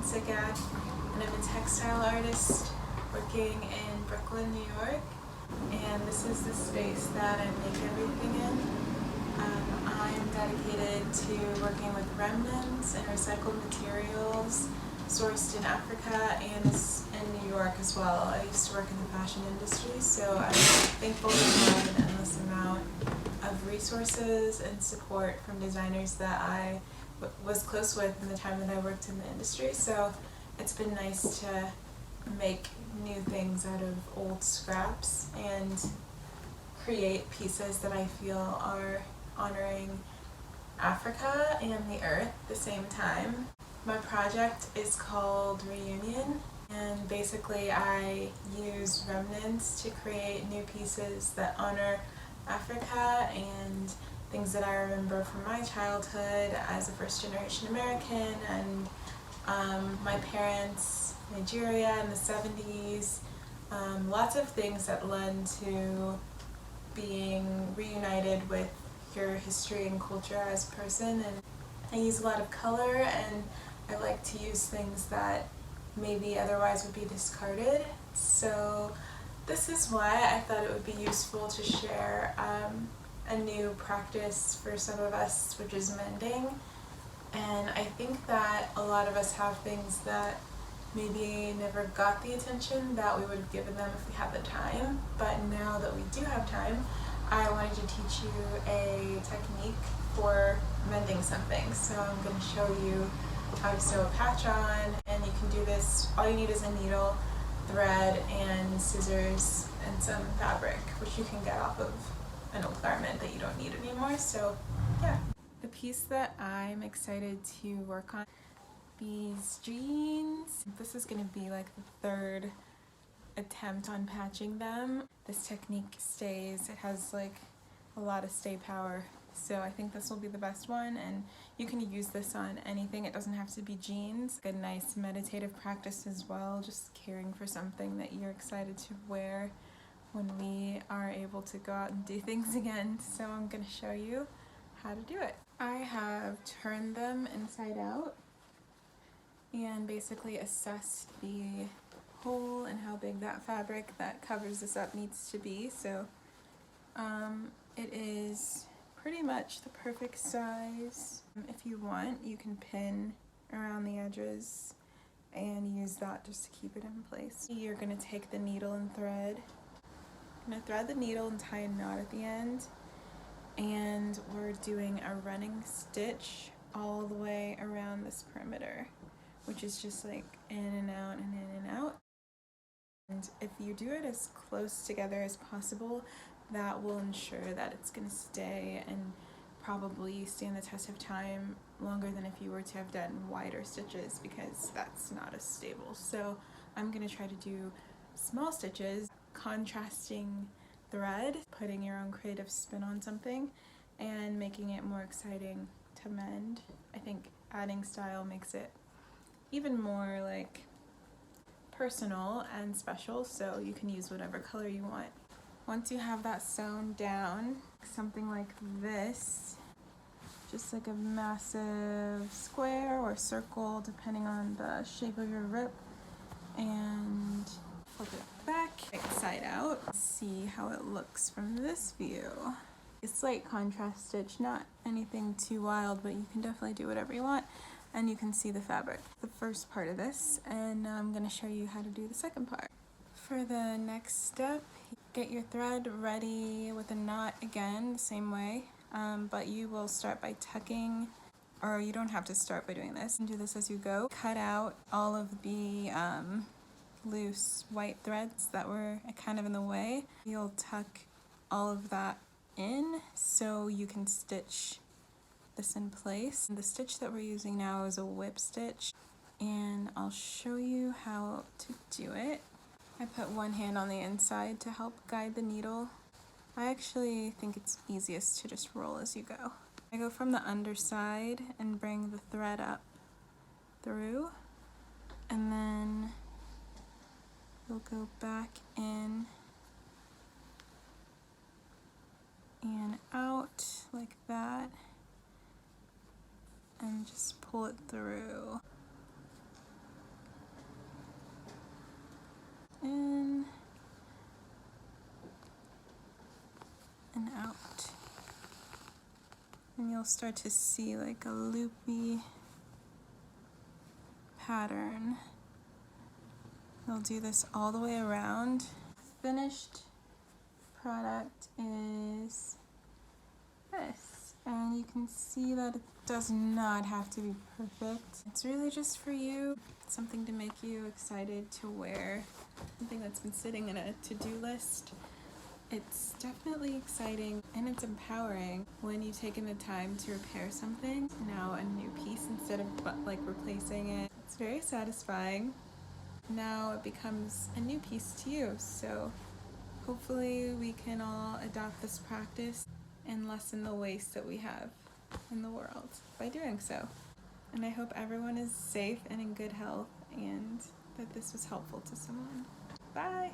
Nskikak, and I'm a textile artist working in Brooklyn, New York. And this is the space that I make everything in. I'm dedicated to working with remnants and recycled materials sourced in Africa and in New York as well. I used to work in the fashion industry, so I'm thankful to have an endless amount of resources and support from designers that I was close with in the time that I worked in the industry. So it's been nice to make new things out of old scraps and create pieces that I feel are honoring Africa and the earth at the same time. My project is called Reunion, and basically I use remnants to create new pieces that honor Africa and things that I remember from my childhood as a first-generation American and my parents, Nigeria in the 70s, lots of things that lend to being reunited with your history and culture as a person. And I use a lot of color, and I like to use things that maybe otherwise would be discarded. So this is why I thought it would be useful to share a new practice for some of us, which is mending. And I think that a lot of us have things that maybe never got the attention that we would have given them if we had the time. But now that we do have time, I wanted to teach you a technique for mending something. So I'm going to show you how to sew a patch on, and you can do this, all you need is a needle, thread, and scissors, and some fabric, which you can get off of an old garment that you don't need anymore. So yeah. The piece that I'm excited to work on, these jeans. This is going to be like the third attempt on patching them. This technique stays, it has like a lot of stay power, so I think this will be the best one, and you can use this on anything. It doesn't have to be jeans. A nice meditative practice as well, just caring for something that you're excited to wear when we are able to go out and do things again. So I'm going to show you how to do it. I have turned them inside out and basically assessed the hole and how big that fabric that covers this up needs to be. So it is pretty much the perfect size. If you want, you can pin around the edges and use that just to keep it in place. You're going to take the needle and thread. I'm going to thread the needle and tie a knot at the end, and we're doing a running stitch all the way around this perimeter, which is just like in and out and in and out. And if you do it as close together as possible, that will ensure that it's going to stay and probably stand the test of time longer than if you were to have done wider stitches, because that's not as stable. So I'm going to try to do small stitches, contrasting thread, putting your own creative spin on something and making it more exciting to mend. I think adding style makes it even more like personal and special, so you can use whatever color you want. Once you have that sewn down, something like this, just like a massive square or circle depending on the shape of your rip, and flip it back, right side out. See how it looks from this view. A slight contrast stitch, not anything too wild, but you can definitely do whatever you want. And you can see the fabric. The first part of this, and now I'm going to show you how to do the second part. For the next step, get your thread ready with a knot again, the same way, but you will start by tucking, or you don't have to start by doing this, and do this as you go. Cut out all of the loose white threads that were kind of in the way. You'll tuck all of that in so you can stitch this in place. The stitch that we're using now is a whip stitch, and I'll show you how to do it. I put one hand on the inside to help guide the needle. I actually think it's easiest to just roll as you go. I go from the underside and bring the thread up through, and then you'll go back in and out like that, and just pull it through. you'll start to see like a loopy pattern. I'll do this all the way around. Finished product is this, and you can see that it does not have to be perfect. It's really just for you, something to make you excited to wear, something that's been sitting in a to-do list. It's definitely exciting and it's empowering when you've taken the time to repair something, now a new piece instead of like replacing it. It's very satisfying. Now it becomes a new piece to you, so hopefully we can all adopt this practice and lessen the waste that we have in the world by doing so. And I hope everyone is safe and in good health and that this was helpful to someone. Bye!